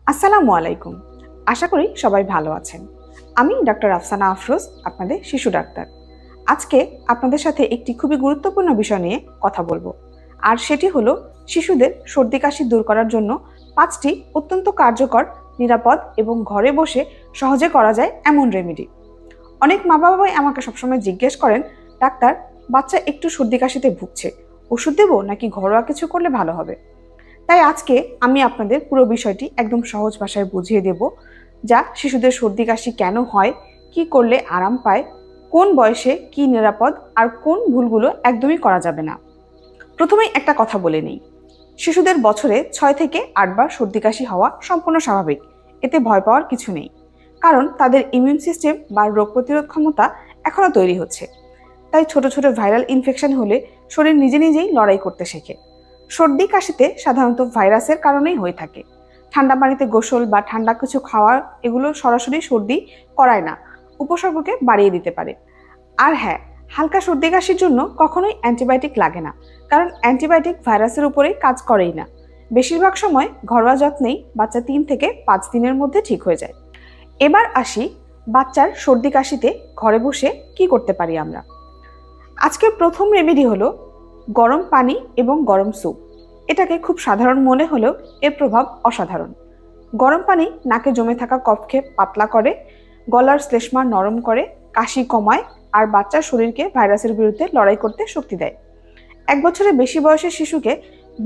আসসালামু আলাইকুম। আশা করি সবাই ভালো আছেন। আমি ডক্টর আফসানা আফরোজ, আপনাদের শিশু ডাক্তার। আজকে আপনাদের সাথে একটি খুবই গুরুত্বপূর্ণ বিষয় নিয়ে কথা বলবো। আর সেটি হলো শিশুদের সর্দি কাশি দূর করার জন্য 5টি অত্যন্ত কার্যকর, নিরাপদ এবং ঘরে বসে সহজে করা যায় এমন রেমেডি। অনেক মা বাবাই আমাকে সবসময় জিজ্ঞেস করেন, ডাক্তার, বাচ্চা একটু সর্দি কাশিতে ভুগছে, ওষুধ দেবো নাকি ঘরোয়া কিছু করলে ভালো হবে? তাই আজকে আমি আপনাদের পুরো বিষয়টি একদম সহজ ভাষায় বুঝিয়ে দেব, যা শিশুদের সর্দি কাশি কেন হয়, কি করলে আরাম পায়, কোন বয়সে কি নিরাপদ, আর কোন ভুলগুলো একদমই করা যাবে না। প্রথমেই একটা কথা বলে নেই, শিশুদের বছরে 6 থেকে 8 বার সর্দি কাশি হওয়া সম্পূর্ণ স্বাভাবিক। এতে ভয় পাওয়ার কিছু নেই, কারণ তাদের ইমিউন সিস্টেম বা রোগ প্রতিরোধ ক্ষমতা এখনো তৈরি হচ্ছে। তাই ছোট ছোট ভাইরাল ইনফেকশন হলে শরীর নিজে নিজেই লড়াই করতে শেখে। সর্দি কাশিতে সাধারণত ভাইরাসের কারণেই হয়ে থাকে। ঠান্ডা পানিতে গোসল বা ঠান্ডা কিছু খাওয়া এগুলো সরাসরি সর্দি করায় না, উপসর্গকে বাড়িয়ে দিতে পারে। আর হ্যাঁ, হালকা সর্দি কাশির জন্য কখনোই অ্যান্টিবায়োটিক লাগে না, কারণ অ্যান্টিবায়োটিক ভাইরাসের উপরেই কাজ করেই না। বেশিরভাগ সময় ঘরোয়া যত্নেই বাচ্চা 3 থেকে 5 দিনের মধ্যে ঠিক হয়ে যায়। এবার আসি বাচ্চার সর্দি কাশিতে ঘরে বসে কি করতে পারি আমরা। আজকের প্রথম রেমেডি হলো গরম পানি এবং গরম স্যুপ। এটাকে খুব সাধারণ মনে হলেও এর প্রভাব অসাধারণ। গরম পানি নাকে জমে থাকা কফকে পাতলা করে, গলার শ্লেষ্মা নরম করে, কাশি কমায়, আর বাচ্চার শরীরকে ভাইরাসের বিরুদ্ধে লড়াই করতে শক্তি দেয়। 1 বছরের বেশি বয়সের শিশুকে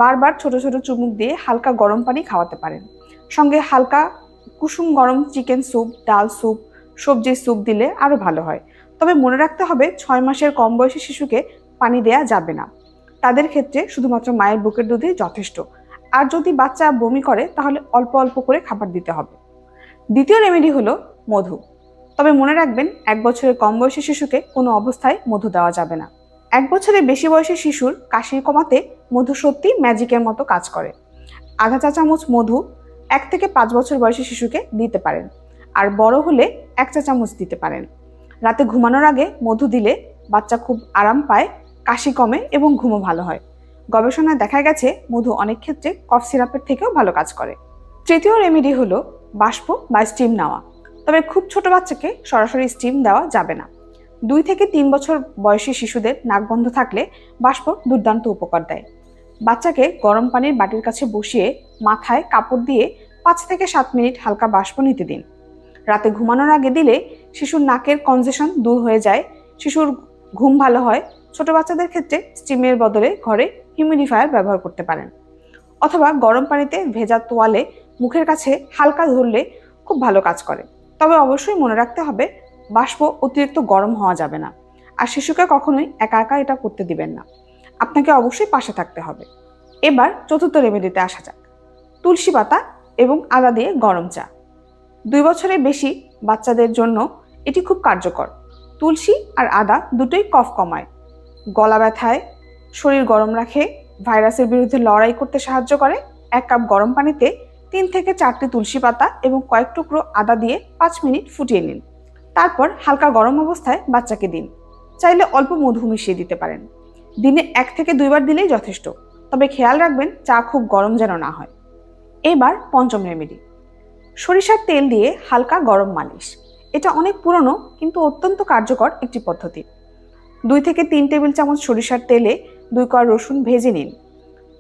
বারবার ছোট ছোট চুমুক দিয়ে হালকা গরম পানি খাওয়াতে পারেন। সঙ্গে হালকা কুসুম গরম চিকেন স্যুপ, ডাল স্যুপ, সবজির স্যুপ দিলে আরও ভালো হয়। তবে মনে রাখতে হবে, 6 মাসের কম বয়সী শিশুকে পানি দেয়া যাবে না। তাদের ক্ষেত্রে শুধুমাত্র মায়ের বুকের দুধই যথেষ্ট। আর যদি বাচ্চা বমি করে তাহলে অল্প অল্প করে খাবার দিতে হবে। দ্বিতীয় রেমেডি হলো মধু। তবে মনে রাখবেন, 1 বছরের কম বয়সী শিশুকে কোনো অবস্থায় মধু দেওয়া যাবে না। 1 বছরের বেশি বয়সী শিশুর কাশি কমাতে মধু সত্যি ম্যাজিকের মতো কাজ করে। আধা চা চামচ মধু 1 থেকে 5 বছর বয়সী শিশুকে দিতে পারেন, আর বড় হলে 1 চা চামচ দিতে পারেন। রাতে ঘুমানোর আগে মধু দিলে বাচ্চা খুব আরাম পায়, কাশি কমে এবং ঘুমও ভালো হয়। গবেষণায় দেখা গেছে মধু অনেক ক্ষেত্রে কফ সিরাপের থেকেও ভালো কাজ করে। তৃতীয় রেমেডি হলো বাষ্প বা স্টিম নেওয়া। তবে খুব ছোট বাচ্চাকে সরাসরি স্টিম দেওয়া যাবে না। 2 থেকে 3 বছর বয়সী শিশুদের নাক বন্ধ থাকলে বাষ্প দুর্দান্ত উপকার দেয়। বাচ্চাকে গরম পানির বাটির কাছে বসিয়ে মাথায় কাপড় দিয়ে 5 থেকে 7 মিনিট হালকা বাষ্প নিতে দিন। রাতে ঘুমানোর আগে দিলে শিশুর নাকের কনজেশন দূর হয়ে যায়, শিশুর ঘুম ভালো হয়। ছোট বাচ্চাদের ক্ষেত্রে স্টিমের বদলে ঘরে হিউমিডিফায়ার ব্যবহার করতে পারেন, অথবা গরম পানিতে ভেজা তোয়ালে মুখের কাছে হালকা ধরলে খুব ভালো কাজ করে। তবে অবশ্যই মনে রাখতে হবে, বাষ্প অতিরিক্ত গরম হওয়া যাবে না, আর শিশুকে কখনোই একা একা এটা করতে দিবেন না। আপনাকে অবশ্যই পাশে থাকতে হবে। এবার চতুর্থ রেমেডিতে আসা যাক, তুলসী পাতা এবং আদা দিয়ে গরম চা। 2 বছরের বেশি বাচ্চাদের জন্য এটি খুব কার্যকর। তুলসী আর আদা দুটোই কফ কমায়, গলা ব্যথায় শরীর গরম রাখে, ভাইরাসের বিরুদ্ধে লড়াই করতে সাহায্য করে। 1 কাপ গরম পানিতে 3 থেকে 4টি তুলসী পাতা এবং কয়েক টুকরো আদা দিয়ে 5 মিনিট ফুটিয়ে নিন। তারপর হালকা গরম অবস্থায় বাচ্চাকে দিন। চাইলে অল্প মধু মিশিয়ে দিতে পারেন। দিনে 1 থেকে 2 বার দিলেই যথেষ্ট। তবে খেয়াল রাখবেন, চা খুব গরম যেন না হয়। এবার পঞ্চম রেমেডি, সরিষার তেল দিয়ে হালকা গরম মালিশ। এটা অনেক পুরনো কিন্তু অত্যন্ত কার্যকর একটি পদ্ধতি। 2 থেকে 3 টেবিল চামচ সরিষার তেলে 2 কোয়া রসুন ভেজে নিন।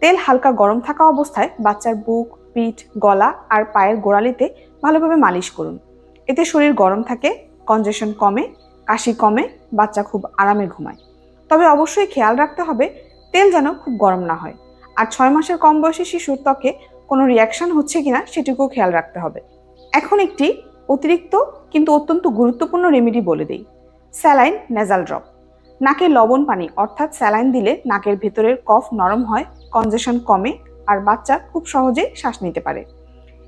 তেল হালকা গরম থাকা অবস্থায় বাচ্চার বুক, পিঠ, গলা আর পায়ের গোড়ালিতে ভালোভাবে মালিশ করুন। এতে শরীর গরম থাকে, কনজেশন কমে, কাশি কমে, বাচ্চা খুব আরামে ঘুমায়। তবে অবশ্যই খেয়াল রাখতে হবে, তেল যেন খুব গরম না হয়। আর 6 মাসের কম বয়সী শিশুর ত্বকে কোনো রিয়াকশন হচ্ছে কিনা সেটুকুও খেয়াল রাখতে হবে। এখন একটি অতিরিক্ত কিন্তু অত্যন্ত গুরুত্বপূর্ণ রেমেডি বলে দেই, স্যালাইন নেজাল ড্রপ। নাকে লবণ পানি অর্থাৎ স্যালাইন দিলে নাকের ভেতরের কফ নরম হয়, কনজেশন কমে, আর বাচ্চা খুব সহজেই শ্বাস নিতে পারে।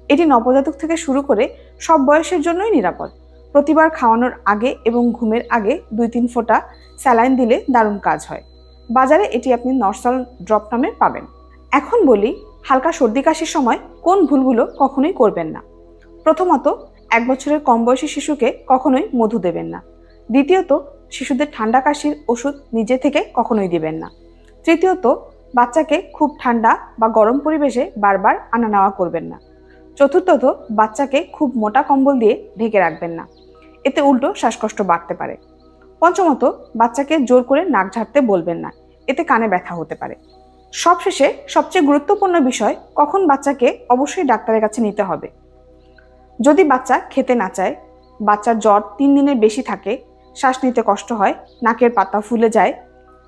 এটি নবজাতক থেকে শুরু করে সব বয়সের জন্যই নিরাপদ। প্রতিবার খাওয়ানোর আগে এবং ঘুমের আগে 2-3 ফোঁটা স্যালাইন দিলে দারুণ কাজ হয়। বাজারে এটি আপনি নরসল ড্রপ নামে পাবেন। এখন বলি, হালকা সর্দি কাশির সময় কোন ভুলগুলো কখনোই করবেন না। প্রথমত, 1 বছরের কম বয়সী শিশুকে কখনোই মধু দেবেন না। দ্বিতীয়ত, শিশুদের ঠান্ডা কাশির ওষুধ নিজে থেকে কখনোই দিবেন না। তৃতীয়ত, বাচ্চাকে খুব ঠান্ডা বা গরম পরিবেশে বারবার আনা নেওয়া করবেন না। চতুর্থত, বাচ্চাকে খুব মোটা কম্বল দিয়ে ঢেকে রাখবেন না, এতে উল্টো শ্বাসকষ্ট বাড়তে পারে। পঞ্চমত, বাচ্চাকে জোর করে নাক ঝাড়তে বলবেন না, এতে কানে ব্যথা হতে পারে। সবশেষে সবচেয়ে গুরুত্বপূর্ণ বিষয়, কখন বাচ্চাকে অবশ্যই ডাক্তারের কাছে নিতে হবে। যদি বাচ্চা খেতে না চায়, বাচ্চার জ্বর 3 দিনের বেশি থাকে, শ্বাস নিতে কষ্ট হয়, নাকের পাতা ফুলে যায়,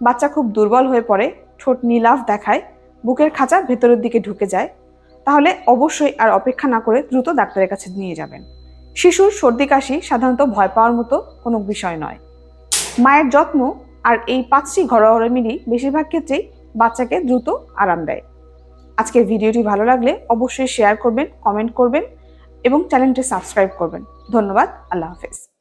বাচ্চা খুব দুর্বল হয়ে পড়ে, ঠোঁট নীলাভ দেখায়, বুকের খাঁচা ভেতরের দিকে ঢুকে যায়, তাহলে অবশ্যই আর অপেক্ষা না করে দ্রুত ডাক্তারের কাছে নিয়ে যাবেন। শিশুর সর্দি কাশি সাধারণত ভয় পাওয়ার মতো কোনো বিষয় নয়। মায়ের যত্ন আর এই 5টি ঘরোয়া রেমেডি বেশিরভাগ ক্ষেত্রেই বাচ্চাকে দ্রুত আরাম দেয়। আজকের ভিডিওটি ভালো লাগলে অবশ্যই শেয়ার করবেন, কমেন্ট করবেন এবং চ্যানেলটি সাবস্ক্রাইব করবেন। ধন্যবাদ। আল্লাহ হাফেজ।